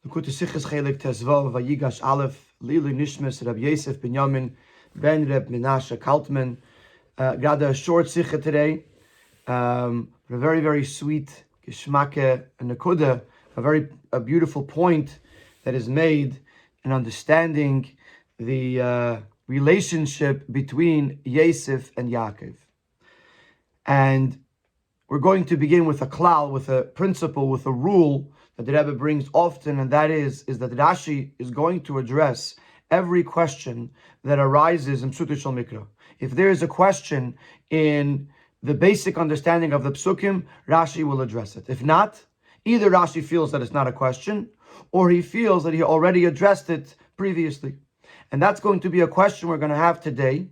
L'kuta Sichas Chelek Tezvav Vayigash Aleph Lilu Nishmas Rabbi Yosef Binyamin Ben Reb Menashe Kaltman. Got a short Sikha today, a very, very sweet Geshmake and Nakuda, a beautiful point that is made in understanding the relationship between Yosef and Yaakov. And we're going to begin with a klal, with a principle, with a rule that the Rebbe brings often, and that is that Rashi is going to address every question that arises in Psutei Shel Mikra. If there is a question in the basic understanding of the Psukim, Rashi will address it. If not, either Rashi feels that it's not a question, or he feels that he already addressed it previously. And that's going to be a question we're going to have today.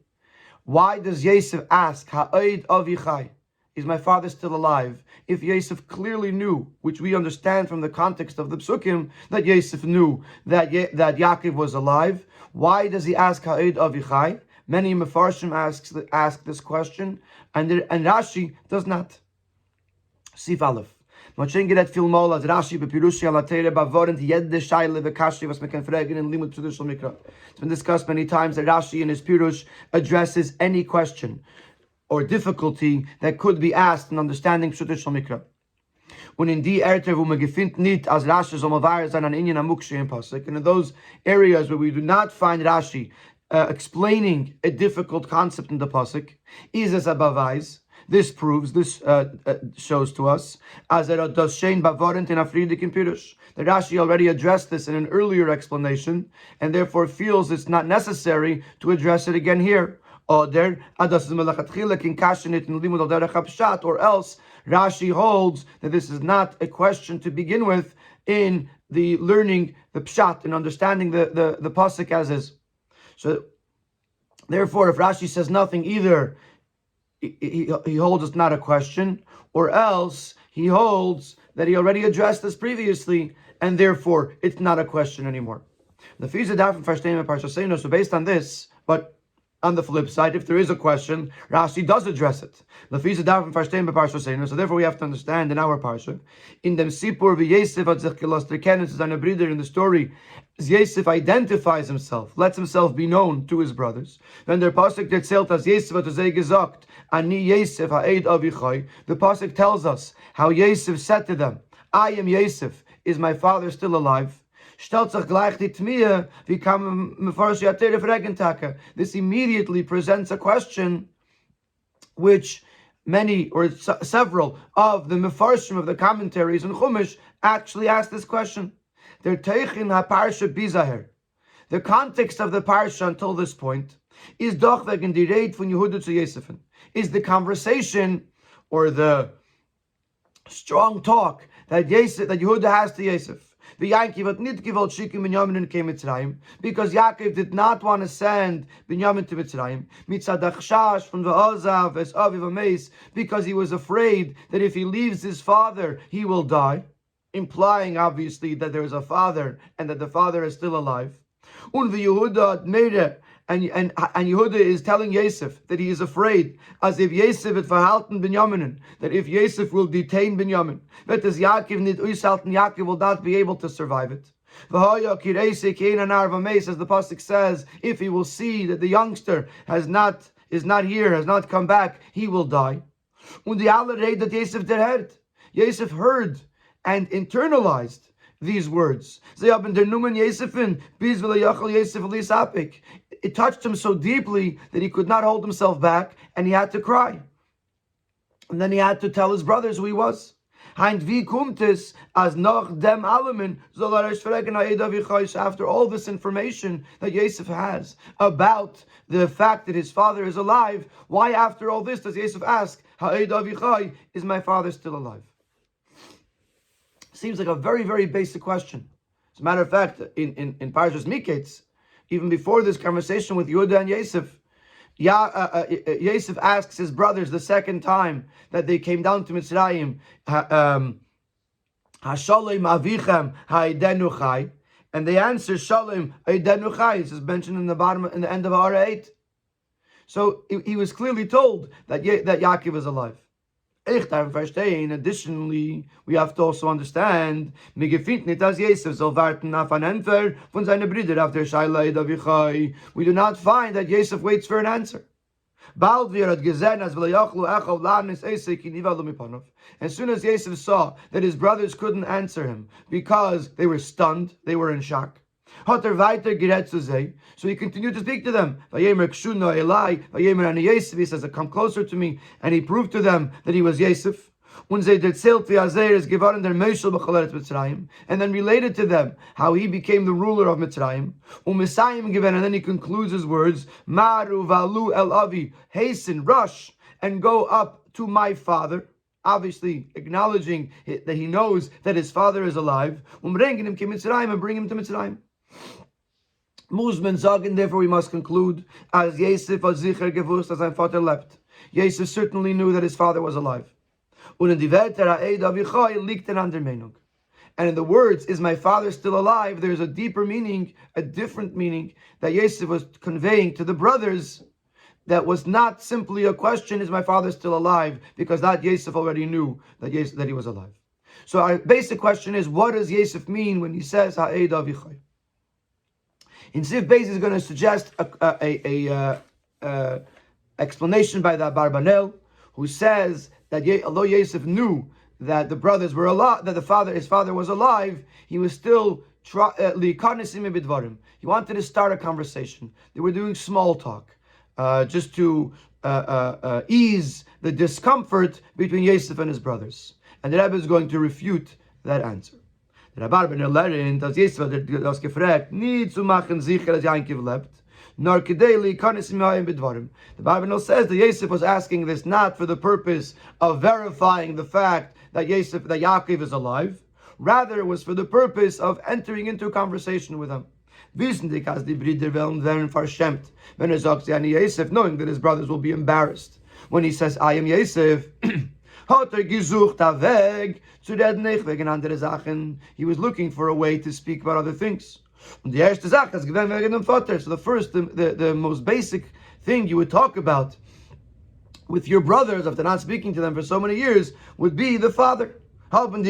Why does Yosef ask, Ha'oid avichai? Is my father still alive? If Yosef clearly knew, which we understand from the context of the Psukim, that Yosef knew that Yaakov was alive, why does he ask Ha'ed Avichai? Many Mefarshim ask this question, and Rashi does not. Sif Aleph. Moshe geredt viel mal als Rashi bepirushi ala Teire bavorent jede shaile vekashi was man kann fragen in limud Psutei Shel Mikra. It's been discussed many times that Rashi in his pirush addresses any question or difficulty that could be asked in understanding Psutei Shel Mikra. Und in die Erte, wo man gefindt nicht, als Rashi soll man wahr sein an Inyan Amukshe in Pasuk, and in those areas where we do not find Rashi explaining a difficult concept in the Pasuk, is as a bavais. This proves, shows to us, as it does Shein Bavorent in Afridik in Pirush. The Rashi already addressed this in an earlier explanation, and therefore feels it's not necessary to address it again here. Or else Rashi holds that this is not a question to begin with in the learning the pshat and understanding the pasuk as is. So therefore, if Rashi says nothing, either he holds it's not a question, or else he holds that he already addressed this previously, and therefore it's not a question anymore. So based on this, but on the flip side, if there is a question, Rashi does address it. So therefore we have to understand in our parsha, in the Sipur Yosef hat sich gelost erkennen zu seiner Brüder, in the story, Yosef identifies himself, lets himself be known to his brothers. When der Pasuk erzählt, as Yosef hat gesagt, Ani Yosef ha'ed avichai, the Pasuk tells us how Yosef said to them, I am Yosef, is my father still alive? This immediately presents a question which many or several of the Mefarshim of the commentaries in Chumash actually ask this question. The context of the parsha until this point is doch wegen die Rede von Yehuda zu Yosef, is the conversation or the strong talk that Yehuda has to Yosef. Because Yaakov did not want to send Binyamin to Mitzrayim, because he was afraid that if he leaves his father, he will die, implying obviously that there is a father and that the father is still alive. And Yehuda is telling Yosef that he is afraid, as if Yosef had verhalten Binyamin, that if Yosef will detain Binyamin, that as Yaakov will not be able to survive it. As the pasuk says, if he will see that the youngster is not here, has not come back, he will die. Yosef heard and internalized these words. It touched him so deeply that he could not hold himself back, and he had to cry. And then he had to tell his brothers who he was. After all this information that Yosef has about the fact that his father is alive, why after all this does Yosef ask, is my father still alive? Seems like a very, very basic question. As a matter of fact, in Parshas Miketz, even before this conversation with Yehuda and Yosef, Yosef asks his brothers the second time that they came down to Mitzrayim, Hashalom avichem ha'idenu chai, and they answer Shalom ha'idenu chai. This is mentioned in the end of Ara 8. So he was clearly told that Yaakov is alive. Ich darf verstehen, additionally, we have to also understand, mir gefindt nicht, dass Jesus soll warten auf ein Antwort von seinen Brüdern auf der Scheile Davichai. We do not find that Yosef waits for an answer. Bald wir hat gesehen, as v'layachlu echav lanis esek inivalu mipanov. As soon as Yosef saw that his brothers couldn't answer him because they were stunned, they were in shock. Hat weiter geredet zu sei, so he continued to speak to them. Vayemer kshuno elai, vayemer ani Yosef, he says, come closer to me, and he proved to them that he was Yosef. Und sie erzählt wie is geworden der Moshe b'choleret Mitzrayim, and then related to them how he became the ruler of Mitzrayim. U'misayim given, and then he concludes his words, Maru valu el avi, hasten, rush, and go up to my father. Obviously acknowledging that he knows that his father is alive. Bringen him to Mitzrayim, and bring him to Mitzrayim. Muzman sagen, therefore we must conclude, as Yosef hat sicher gewusst, dass sein Vater lebt. Yosef certainly knew that his father was alive. And in the words, is my father still alive? There's a deeper meaning, a different meaning that Yosef was conveying to the brothers that was not simply a question, is my father still alive? Because that Yosef already knew that he was alive. So our basic question is, what does Yosef mean when he says Ha'ed Avichai? In Sif Beis is going to suggest a explanation by the Barbanel, who says that although Yosef knew that the brothers were alive, that his father was alive, he was still he wanted to start a conversation. They were doing small talk, just to ease the discomfort between Yosef and his brothers. And the Rabbi is going to refute that answer. Der Rabbi lernt, dass Yosef das gefragt, nie zu machen sicher, dass Yaakov lebt, nor kedeli kanis imayim bidvarim. The Bible says that Yosef was asking this not for the purpose of verifying the fact that Yaakov is alive. Rather, it was for the purpose of entering into a conversation with him. Wissentlich, als die Brüder werden verschämt, wenn sagt, sie an Yosef, knowing that his brothers will be embarrassed. When he says, I am Yosef, hat gesucht weg zu reden nicht wegen andere Sachen. He was looking for a way to speak about other things. Und die erste Sache ist gewesen wegen dem Vater. So the most basic thing you would talk about with your brothers after not speaking to them for so many years would be the father. Having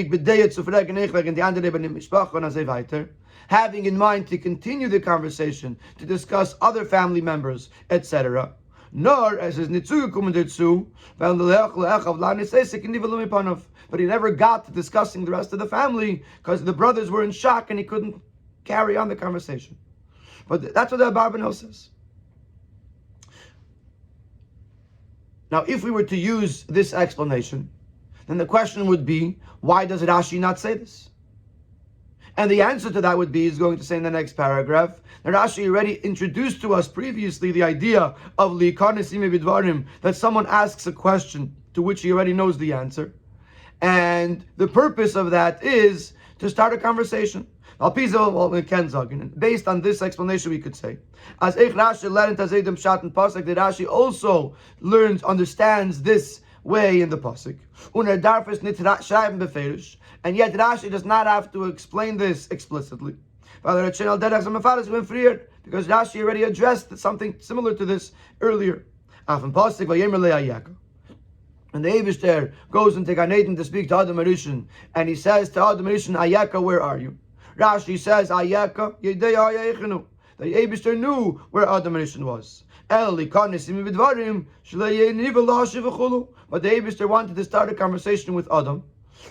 in mind to continue the conversation, to discuss other family members, etc. Nor as is nicht zugekommen dazu, but he never got to discussing the rest of the family because the brothers were in shock and he couldn't carry on the conversation. But that's what the Barbanel says. Now, if we were to use this explanation, then the question would be, why does Rashi not say this? And the answer to that would be, he's going to say in the next paragraph, that Rashi already introduced to us previously the idea of li'kanis ime bidvarim, that someone asks a question to which he already knows the answer. And the purpose of that is to start a conversation. Based on this explanation, we could say, as Rashi learned as Edom Shat and Pasuk, that Rashi also understands this way in the pasuk. And yet Rashi does not have to explain this explicitly. Because Rashi already addressed something similar to this earlier. And the Eibishter goes into Gan Eden to speak to Adam Arishon, and he says to Adam Arishon, Ayaka, where are you? Rashi says, Ayaka, the Eibishter knew where Adam Arishon was. But the Eibishter wanted to start a conversation with Adam,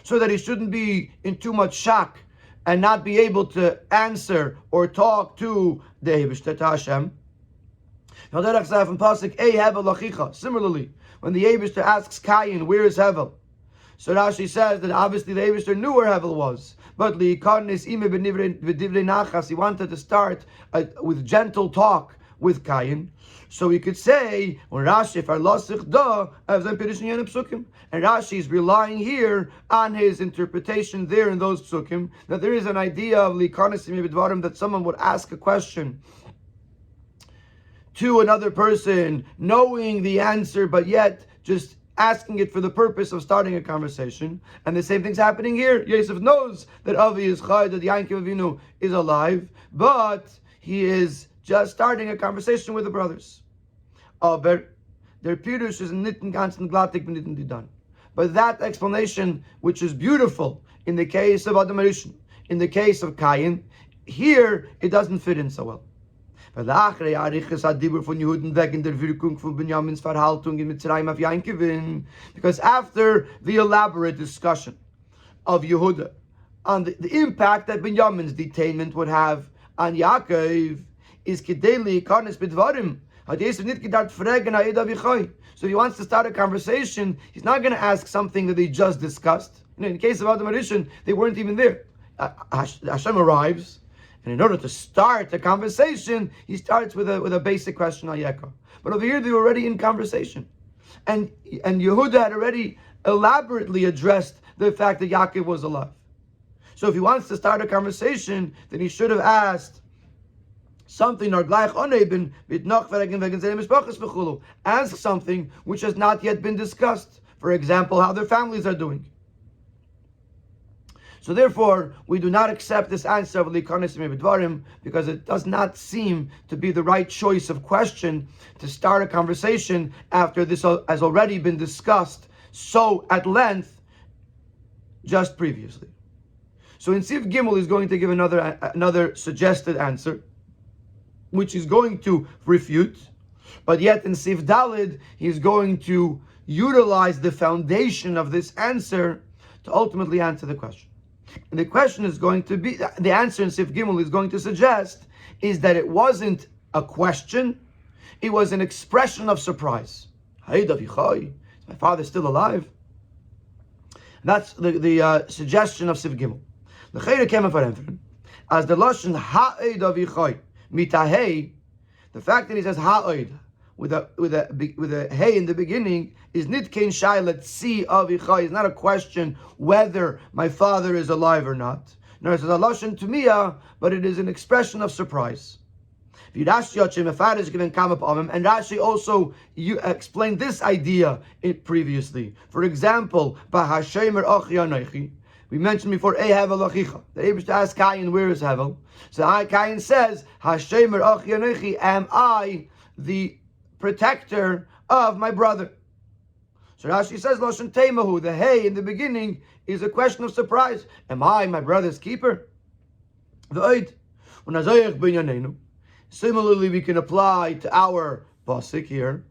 so that he shouldn't be in too much shock and not be able to answer or talk to the Eibishter, to Hashem. Similarly, when the Eibishter asks Cain, where is Hevel? So Rashi says that obviously the Eibishter knew where Hevel was, but he wanted to start with gentle talk with Cain. So we could say, when Rashi and Rashi is relying here on his interpretation there in those psukim, that there is an idea of that someone would ask a question to another person, knowing the answer, but yet just asking it for the purpose of starting a conversation. And the same thing's happening here. Yosef knows that Avi is Chai, that Yaakov Avinu is alive, but he is just starting a conversation with the brothers. Aber der Pirush is nicht im ganzen glattig mit den done. But that explanation, which is beautiful in the case of Adam Rishon, in the case of Cain, here it doesn't fit in so well. Because after the elaborate discussion of Yehuda on the impact that Binyamin's detainment would have on Yaakov, is Kedeli Karnes Bidvarim. So if he wants to start a conversation, he's not going to ask something that they just discussed. In the case of Adam Rishon, they weren't even there. Hashem arrives, and in order to start a conversation, he starts with a basic question on Yaakov. But over here, they were already in conversation, and Yehuda had already elaborately addressed the fact that Yaakov was alive. So if he wants to start a conversation, then he should have asked something, ask something which has not yet been discussed. For example, how their families are doing. So therefore, we do not accept this answer of because it does not seem to be the right choice of question to start a conversation after this has already been discussed so at length just previously. So in Sif Gimel, he's going to give another suggested answer, which he's going to refute, but yet in Sif Dalid, he's going to utilize the foundation of this answer to ultimately answer the question. And the question is going to be, the answer in Sif Gimel is going to suggest, is that it wasn't a question, it was an expression of surprise. Hey, Davichai, is my father still alive? That's the suggestion of Sif Gimel. As the Lashon Ha'ed Avichai mitahei, the fact that he says Ha'ed with a hey in the beginning is nitkein shailet si avichai, is not a question whether my father is alive or not. No, it says a Lashon Tumiyah, but it is an expression of surprise. And Rashi also explained this idea previously. For example, we mentioned before, Hevel Achicha. The Abish asked Cain, where is Hevel? So Cain says, Hashemer Achi Anochi, am I the protector of my brother? So Rashi says, Lashon Teimahu, the hey in the beginning is a question of surprise. Am I my brother's keeper? Similarly, we can apply to our pasuk here.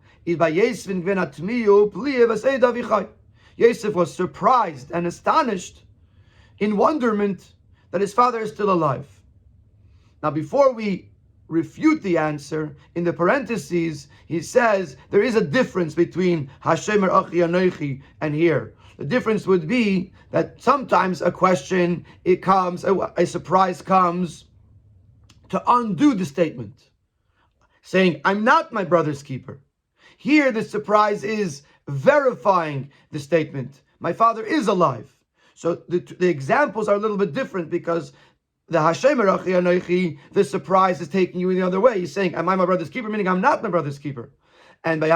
Yosef was surprised and astonished in wonderment that his father is still alive. Now, before we refute the answer, in the parentheses, he says there is a difference between Hashemer Achi Anochi and here. The difference would be that sometimes a question, a surprise comes to undo the statement, saying, I'm not my brother's keeper. Here, the surprise is verifying the statement. My father is alive. So the examples are a little bit different because the Hashemer Achi Anochi, the surprise is taking you in the other way. He's saying, am I my brother's keeper? Meaning I'm not my brother's keeper. And by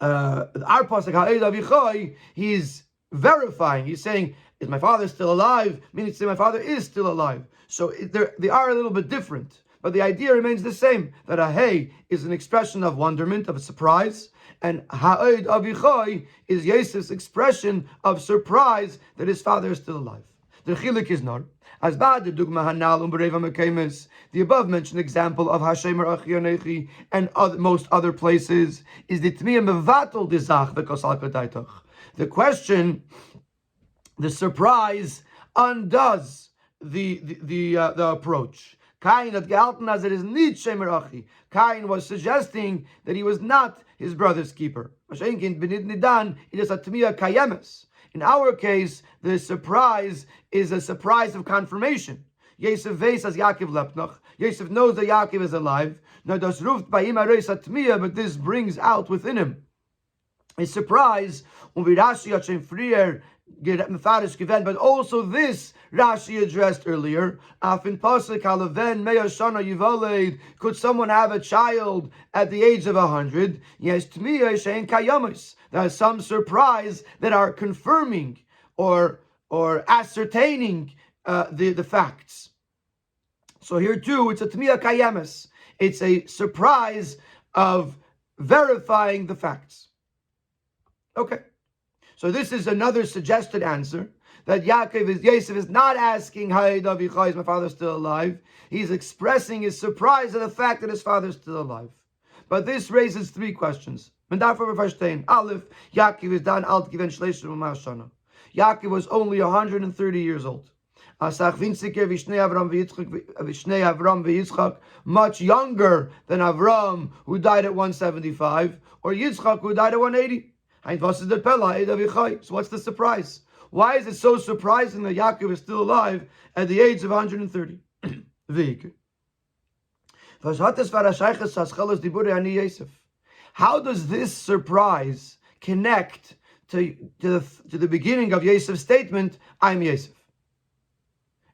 our pasuk Ha'ed Avichai, he's verifying. He's saying, is my father still alive? Meaning to say my father is still alive. So they are a little bit different. But the idea remains the same, that a hey is an expression of wonderment, of a surprise, and Ha'ed Avichai is Yosef's expression of surprise that his father is still alive. The Chelek is not. As bad the Dugma Hanal Umbereva Mekemes, the above mentioned example of Hashemer Achi Anochi and most other places is the Tmiyah Mevatel Dizach V'Kosal Kodaitach. The question, the surprise, undoes the approach. Cain had gehalten as it is nit shemer achi. Cain was suggesting that he was not his brother's keeper. In our case, the surprise is a surprise of confirmation. Yosef veis as Yaakov lepnach. Yosef knows that Yaakov is alive. Now das ruft by him areis atmiyah, but this brings out within him a surprise. But also this Rashi addressed earlier. Could someone have a child at the age of 100? Yes, there are some surprise that are confirming or ascertaining the facts. So here too, it's a tmiyah kayamis. It's a surprise of verifying the facts. Okay. So this is another suggested answer that Yosef is not asking, "Hey, Avichai, is my father still alive?" He's expressing his surprise at the fact that his father is still alive. But this raises three questions. Aleph, Yaakov is dan alt given shleishim u'ma'ashana. Yaakov was only 130 years old. Much younger than Avram, who died at 175, or Yitzchak, who died at 180. So what's the surprise? Why is it so surprising that Yaakov is still alive at the age of 130? How does this surprise connect to the beginning of Yosef's statement, I am Yosef?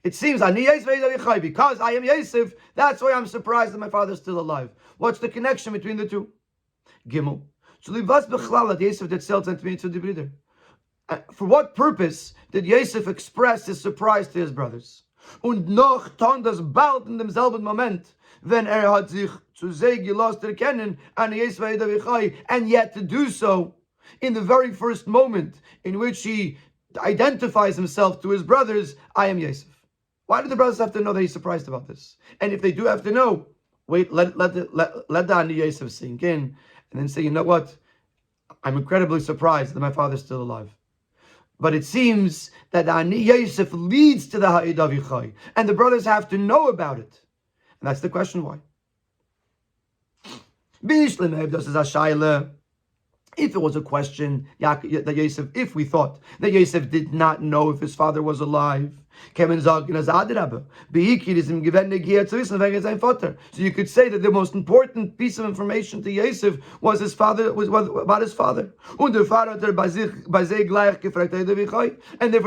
It seems, because I am Yosef, that's why I'm surprised that my father is still alive. What's the connection between the two? Gimel. For what purpose did Yosef express his surprise to his brothers? Und noch tan das bald in demselben Moment, wenn hat sich zu sehr gelost erkennen an Yosef Avichai, and yet to do so in the very first moment in which he identifies himself to his brothers, I am Yosef. Why do the brothers have to know that he's surprised about this? And if they do have to know, wait, let the Ani Yosef sink in, and then say, you know what? I'm incredibly surprised that my father's still alive. But it seems that the Ani Yosef leads to the Ha'id Avichai, and the brothers have to know about it. And that's the question why. If it was a question that Yosef, if we thought that Yosef did not know if his father was alive, so you could say that the most important piece of information to Yosef was his father, was about his father. And therefore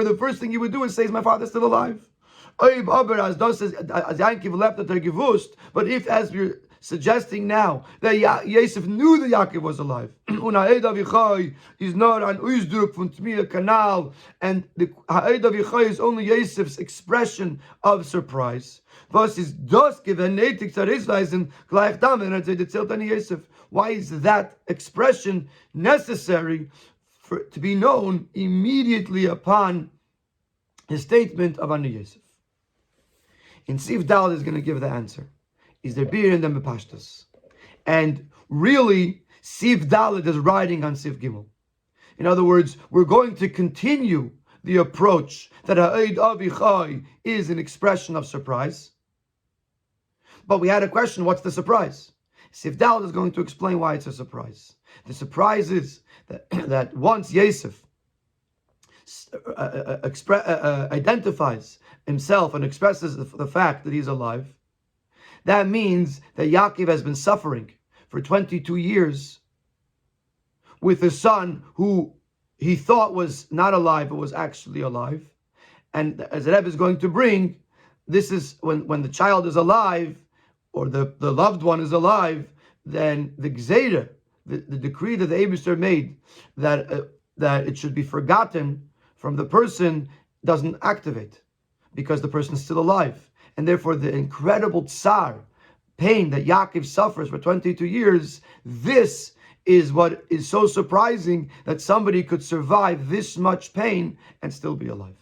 the first thing he would do is say, is my father still alive? But if, as we're suggesting now, that Yosef knew that Yaakov was alive, is not an Ausdruck von Tmia Kanal, and the Ha'ed Avichai is only Yosef's expression of surprise. Why is that expression necessary to be known immediately upon his statement of Ani Yosef? In Sif Dal is going to give the answer. Is there beer in them bepashtas? And really, Sif Dalet is riding on Sif Gimel. In other words, we're going to continue the approach that Ha'ed Avichai is an expression of surprise. But we had a question, what's the surprise? Sif Dalet is going to explain why it's a surprise. The surprise is that once Yosef identifies himself and expresses the fact that he's alive, that means that Yaakov has been suffering for 22 years with a son who he thought was not alive, but was actually alive. And as the Rebbe is going to bring, this is when the child is alive, or the loved one is alive, then the Gzeira, the decree that the Eibusher made, that it should be forgotten from the person, doesn't activate, because the person is still alive. And therefore the incredible tsar, pain that Yaakov suffers for 22 years, this is what is so surprising, that somebody could survive this much pain and still be alive.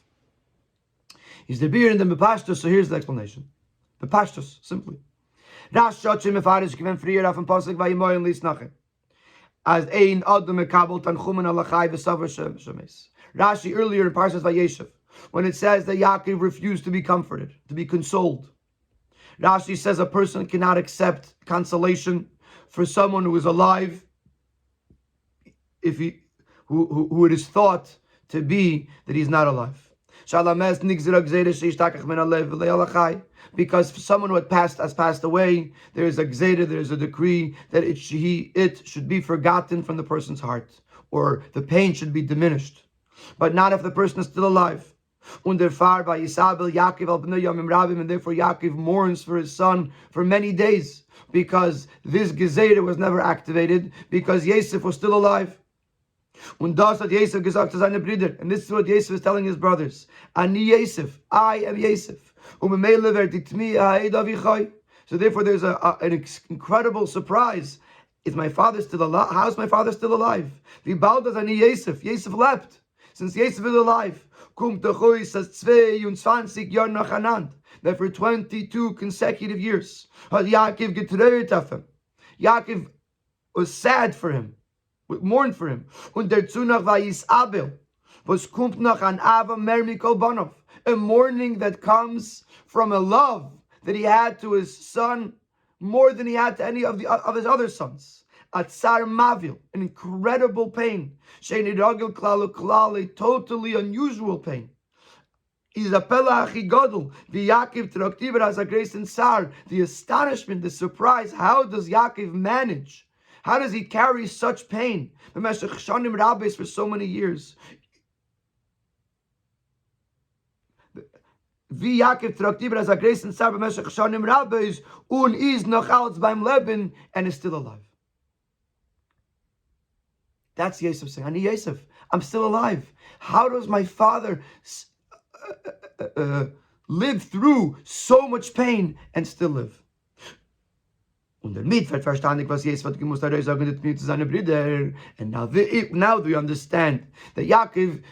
Is the beer in the Mepashtos? So here's the explanation. Mepashtos, simply. As ein Adam mekabel tanchumen alachai v'savar shemes. Rashi earlier in Parshas Vayeshev, when it says that Yaakov refused to be comforted, to be consoled, Rashi says a person cannot accept consolation for someone who is alive if who it is thought to be that he's not alive. Because for someone who has passed away, there is a gzeira, there is a decree that it should be forgotten from the person's heart, or the pain should be diminished, but not if the person is still alive. And therefore Yaakov mourns for his son for many days, because this gzeira was never activated, because Yosef was still alive. And this is what Yosef is telling his brothers. Ani Yosef, I am Yosef. So therefore there's an incredible surprise Is my father still alive? How is my father still alive? Yosef leapt, since Yosef is alive. That for 22 consecutive years, Yaakov was sad for him, mourned for him. Und der Zunach vayis Abel, was kommt noch an Ava mer mikol banov, a mourning that comes from a love that he had to his son more than he had to any of his other sons. Atzar mavil, an incredible pain. Sheini ragil klal klal, a totally unusual pain. Izapela achigodel, v'Yaakov traktiver as a grace and sar. The astonishment, the surprise. How does Yaakov manage? How does he carry such pain? For so many years. Wie Yaakov traktiver as a grace and sar b'meshech shanim rabbis un is noch als beim Leben and is still alive. That's Yosef saying, Ani Yosef, I'm still alive. How does my father live through so much pain and still live? Und damit wird verstanden, was Jesus hat gemusst sagen zu seinen Brüdern. And now we understand that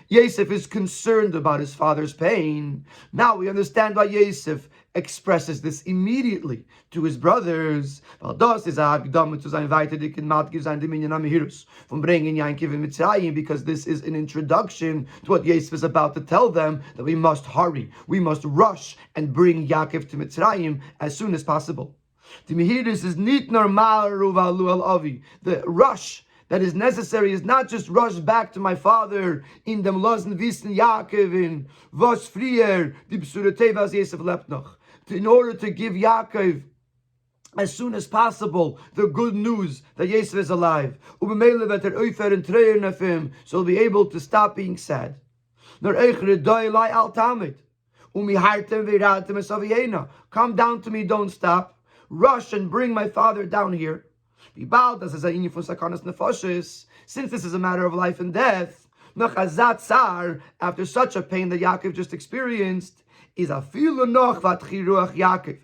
Yosef is concerned about his father's pain. Now we understand why Yosef expresses this immediately to his brothers. Weil das ist Akdam zu sein weiterdicken Matgiv sein Dominion am Hirus from bringing Yaakov in Mitzrayim, because this is an introduction to what Yosef is about to tell them, that we must hurry, we must rush and bring Yaakov to Mitzrayim as soon as possible. The Mihirus is nit normal ruvalu al avi. The rush that is necessary is not just rush back to my father in dem losen wissen Yaakov in was frier die Besurete was Yosef lebt noch, in order to give Yaakov as soon as possible the good news that Yosef is alive. So he'll be able to stop being sad. Come down to me, don't stop. Rush and bring my father down here. Since this is a matter of life and death, after such a pain that Yaakov just experienced, is a Yaakov.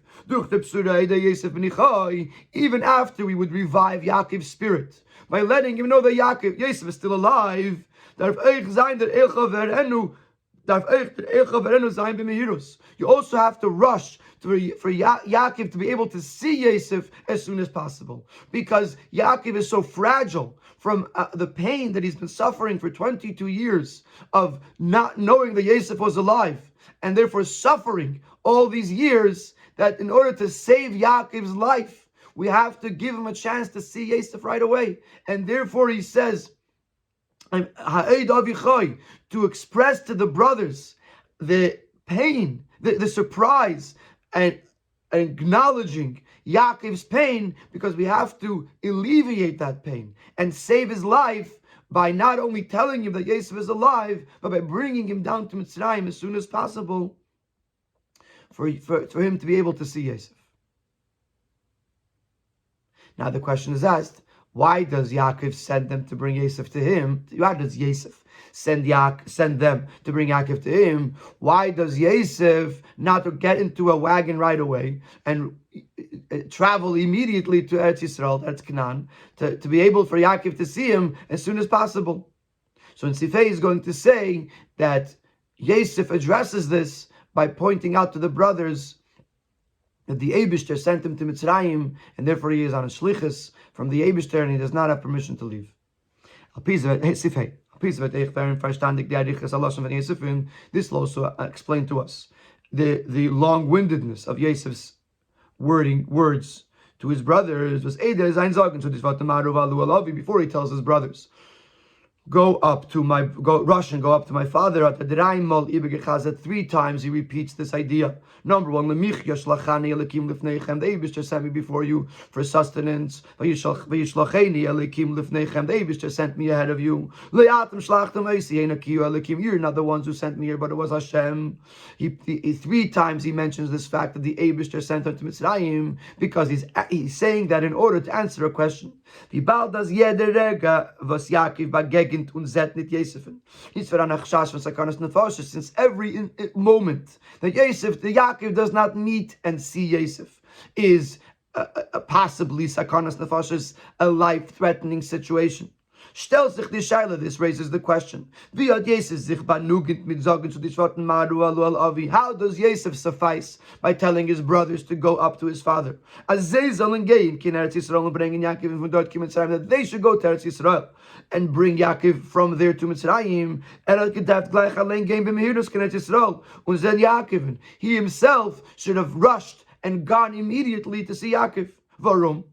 Even after we would revive Yaakov's spirit by letting him know that Yosef is still alive, you also have to rush for Yaakov to be able to see Yosef as soon as possible, because Yaakov is so fragile from the pain that he's been suffering for 22 years of not knowing that Yosef was alive, and therefore suffering all these years, that in order to save Yaakov's life, we have to give him a chance to see Yosef right away. And therefore he says, to express to the brothers the pain, the surprise, and acknowledging Yaakov's pain, because we have to alleviate that pain and save his life by not only telling him that Yosef is alive, but by bringing him down to Mitzrayim as soon as possible for him to be able to see Yosef. Now the question is asked, why does Yaakov send them to bring Yosef to him? Why does Yosef send them to bring Yaakov to him? Why does Yosef not get into a wagon right away and travel immediately to Eretz Yisrael, Eretz Canaan, to be able for Yaakov to see him as soon as possible? So in Sifei is going to say that Yosef addresses this by pointing out to the brothers that the Eibishter sent him to Mitzrayim, and therefore he is on a shlichus from the Eibishter, and he does not have permission to leave. This will also explain to us the long-windedness of Yosef's words to his brothers. Was before he tells his brothers, rush and go up to my father. 3 times he repeats this idea. Number 1, the Eibishter sent me before you for sustenance. The Eibishter sent me ahead of you. You're not the ones who sent me here, but it was Hashem. 3 times he mentions this fact that the Eibishter sent him to Mitzrayim, because he's saying that in order to answer a question. Since every moment that Yaakov does not meet and see Yosef is possibly sakanas nefashis, a life-threatening situation. Stellt sich die Scheile, this raises the question. How does Yosef suffice by telling his brothers to go up to his father? That they should go to Eretz Yisrael and bring Yaakov from there to Mitzrayim. He himself should have rushed and gone immediately to see Yaakov. Warum?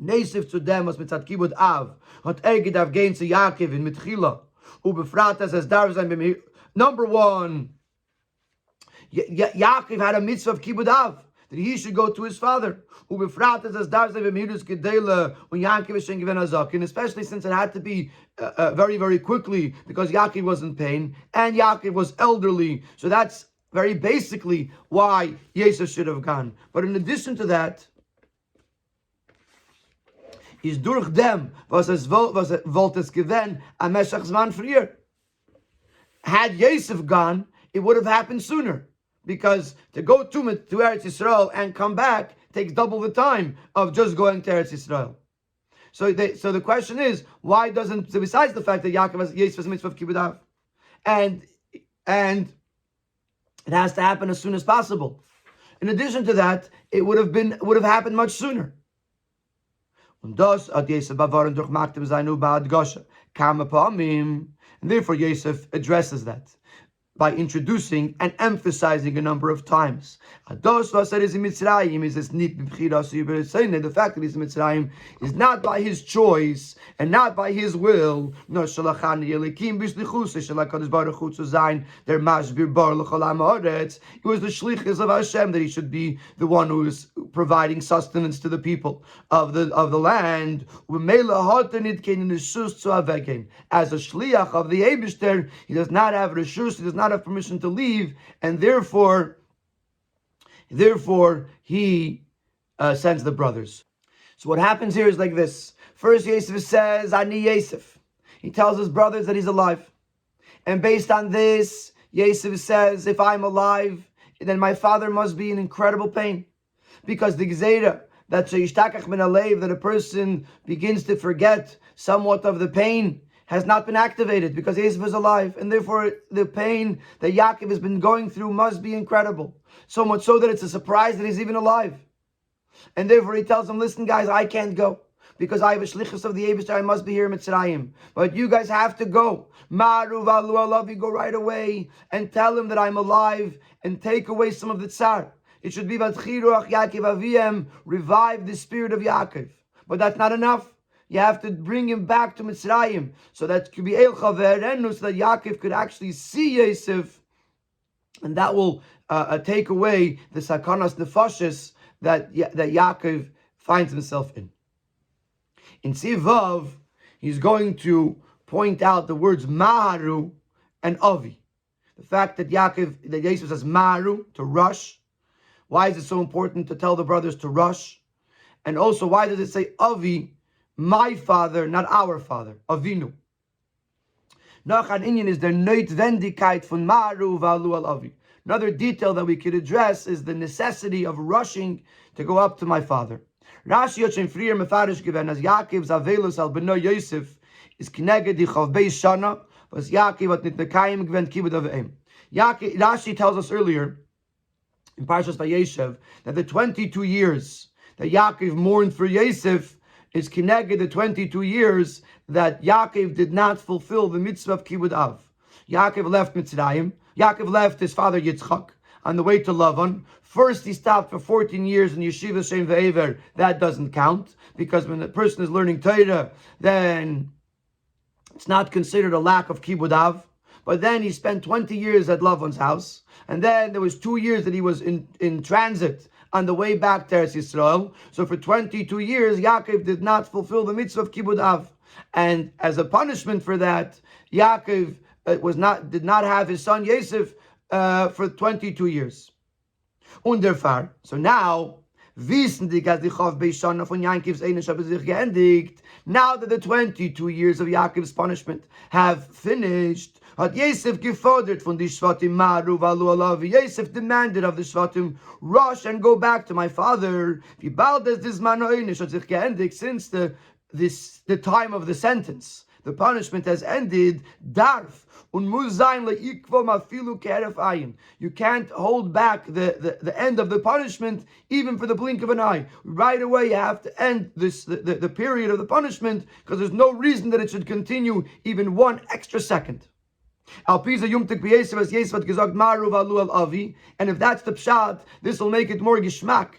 Nesef zu dem, was mit Kibud Av, hat gedacht gehen zu Yaakov in Mitchila, befragt, dass darf sein beim Number one, Yaakov had a mitzvah of Kibud Av, that he should go to his father. Befragt, dass darf sein beim Hirus Gedele, when Yaakov is given Azak, and especially since it had to be very, very quickly, because Yaakov was in pain, and Yaakov was elderly, so that's very basically why Yosef should have gone. But in addition to that, is durch dem, was wollte es gewen, a meshach zman frier. Had Yosef gone, it would have happened sooner. Because to go to Eretz Yisrael and come back takes double the time of just going to Eretz Yisrael. So the question is, why doesn't, so besides the fact that Yaakov has Yosef's mitzvah of Kibud Av, and it has to happen as soon as possible. In addition to that, it would have happened much sooner. Und das hat Yosef bewahren durch Magdim seinu ba'adgasha. Kama pa'amim. And therefore Yosef addresses that by introducing and emphasizing a number of times. The fact that he's in Mitzrayim is not by his choice and not by his will. It was the shlichus of Hashem that he should be the one who is providing sustenance to the people of the land. As a shliach of the Eibishter, he does not have reshus, he does not have permission to leave, and therefore he sends the brothers. So what happens here is like this. First, Yosef says, Ani Yosef. He tells his brothers that he's alive. And based on this, Yosef says, if I'm alive, then my father must be in incredible pain. Because the Gzeira, that sheishtakach min alev, that a person begins to forget somewhat of the pain, has not been activated because Yosef is alive, and therefore the pain that Yaakov has been going through must be incredible. So much so that it's a surprise that he's even alive. And therefore he tells them, listen guys, I can't go because I have a shlichus of the Eibishter, I must be here in Mitzrayim. But you guys have to go. Ma'aru v'alu alavi, go right away and tell him that I'm alive and take away some of the tsar. It should be Vatchiruach Yaakov Aviem, revive the spirit of Yaakov. But that's not enough. You have to bring him back to Mitzrayim, so that could be El Chaverenu, so that Yaakov could actually see Yosef, and that will take away the sakanas nefashis that Yaakov finds himself in. In Sivav, he's going to point out the words Maharu and Avi. The fact that Yosef says Maharu, to rush. Why is it so important to tell the brothers to rush? And also, why does it say Avi, my father, not our father, Avinu? Noch an Inyan is der Notwendigkeit von Maru v'alu al Avi. Another detail that we could address is the necessity of rushing to go up to my father. Rashi hat schon früher mefarish given as Yaakov's avelus al beno Yosef is kneged die chavbei shana, was Yaakov hat nit mekayim given kibud avim. Rashi tells us earlier in Parshas Vayeshev that the 22 years that Yaakov mourned for Yosef is kineged the 22 years that Yaakov did not fulfill the mitzvah of Kibud Av. Yaakov left Mitzrayim. Yaakov left his father Yitzchak on the way to Lavan. First, he stopped for 14 years in Yeshiva Shem Ve'ever. That doesn't count, because when a person is learning Torah, then it's not considered a lack of Kibud Av. But then he spent 20 years at Lavan's house, and then there was 2 years that he was in transit on the way back to Eretz Yisrael. So for 22 years, Yaakov did not fulfill the mitzvah of Kibud Av. And as a punishment for that, Yaakov did not have his son Yosef for 22 years. Underfar. So now, wissen die Gazdichov Beishana von Yaakov's Einish habe sich geendigt. Now that the 22 years of Yaakov's punishment have finished, hat Yosef gefordert von die Shvatim Maru Valu Alavi. Yosef demanded of the Shvatim, rush and go back to my father. Wie bald es this man hat sich geendigt since the time of the sentence. The punishment has ended. Darf und muss sein leikvo mafilu keref ayin. You can't hold back the end of the punishment even for the blink of an eye. Right away you have to end the period of the punishment because there's no reason that it should continue even one extra second. Al Pisa Yumtik B'Yesef as Yesef had gesagt Maru Valu al Avi, and if that's the pshat, this will make it more geschmack,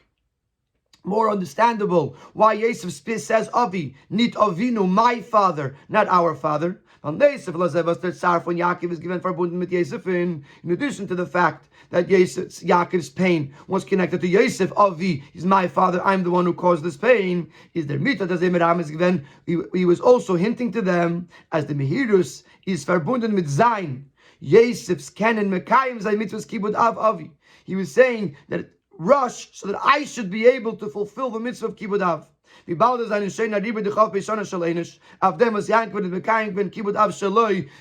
more understandable why Yosef says Avi, nit Avinu, my father, not our father. And Yosef when Yaakov is given verbunden mit Yosef in addition to the fact that Yaakov's pain was connected to Yosef, Avi, he's my father, I'm the one who caused this pain, is there mita dass is given, he was also hinting to them as the Mehirus is verbunden mit sein, Yosef's kennen mekayim sein mitzvahs kibud av Avi. He was saying that rush so that I should be able to fulfill the mitzvah of Kibbud Av.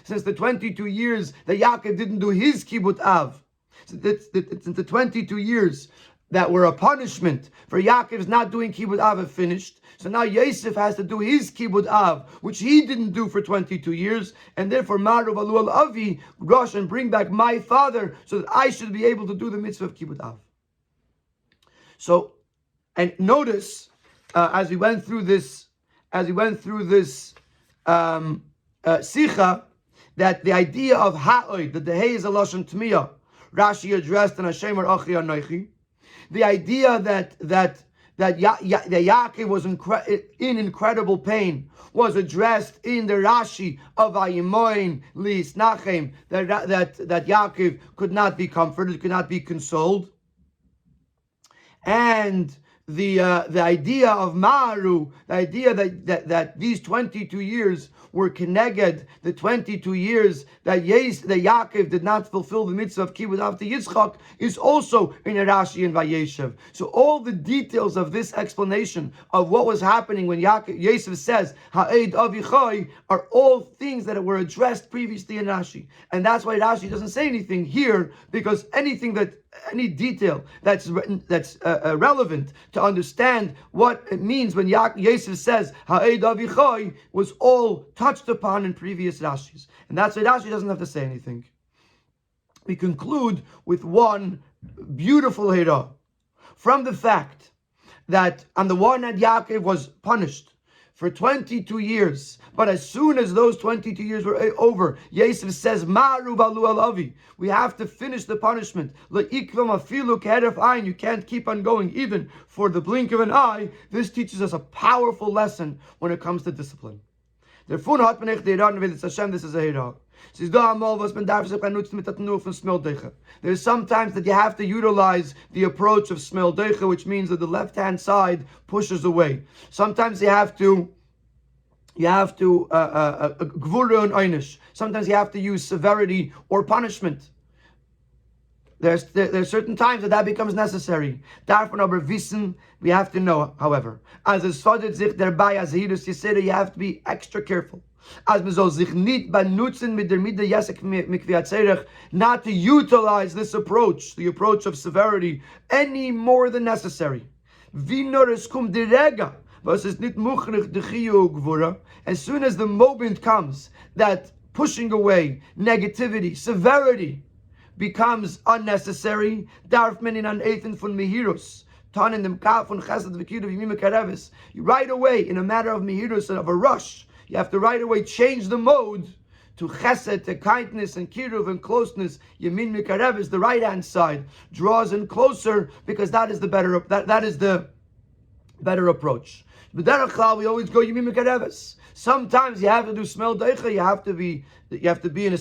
Since the 22 years that Yaakov didn't do his Kibbud Av, since the 22 years that were a punishment for Yaakov's not doing Kibbud Av have finished, so now Yosef has to do his Kibbud Av, which he didn't do for 22 years, and therefore Maru Valu al Avi, rush and bring back my father so that I should be able to do the mitzvah of Kibbud Av. So, and notice as we went through this sicha, that the idea of ha'oid, that the hay is a lashon tmiyah, Rashi addressed in Hashem Achi Anochi. The idea that Yaakov was in incredible pain was addressed in the Rashi of Ayimoin Lis Nachem, that Yaakov could not be comforted, could not be consoled. And the idea of Maru, the idea that these 22 years were keneged, the 22 years that Yaakov did not fulfill the mitzvah of Kibbud Av to Yitzchak, is also in Rashi and Vayeshev. So all the details of this explanation of what was happening when Yosef says Ha'ed Avichai are all things that were addressed previously in Rashi, and that's why Rashi doesn't say anything here, because any detail that's relevant to understand what it means when Yosef says Ha'ed Avichai was all touched upon in previous Rashis, and that's why Rashi doesn't have to say anything. We conclude with one beautiful hera from the fact that on the one hand Yaakov was punished for 22 years, but as soon as those 22 years were over, Yosef says, Maru Valu al Avi, we have to finish the punishment. You can't keep on going even for the blink of an eye. This teaches us a powerful lesson when it comes to discipline. Therefore, this is a hera. There's sometimes that you have to utilize the approach of smel deicha, which means that the left-hand side pushes away. Sometimes you have to gvura and einish. Sometimes you have to use severity or punishment. There's certain times that becomes necessary. Davon aber wissen, we have to know, however, as es fordert sich dabei as Hirus Yisera, you have to be extra careful. As man soll sich nicht benutzen mit der Mitte Yesek mikviatzerech, not to utilize this approach, the approach of severity, any more than necessary. Wie nur es kommt der Rega, was ist nicht muchrig de Chiyuh Gvura, as soon as the moment comes that pushing away negativity, severity, becomes unnecessary, darf man in an Ethan von Mehirus, tan in dem Kaf von Chesed v'Kiruv Yimim Karevis, right away, in a matter of Mehirus and of a rush, you have to right away change the mode to Chesed, to kindness and Kiruv and closeness. Yamin Mikarevis, the right hand side, draws in closer because that is the better approach. But we always go Yamin Mikarevis. Sometimes you have to do smel deicha. You have to be in a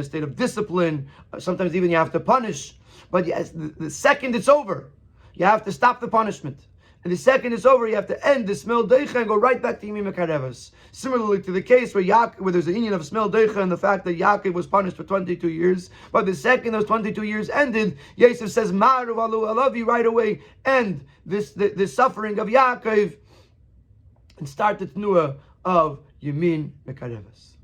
state of discipline. Sometimes even you have to punish. But yes, the second it's over, you have to stop the punishment. And the second it's over, you have to end the smel deicha and go right back to Yimim Karevas. Similarly to the case where there's an union of smel deicha and the fact that Yaakov was punished for 22 years, but the second those 22 years ended, Yosef says, Maru Valu al Avi, right away, end the suffering of Yaakov and start the tnuah of Yamin Mekarevas.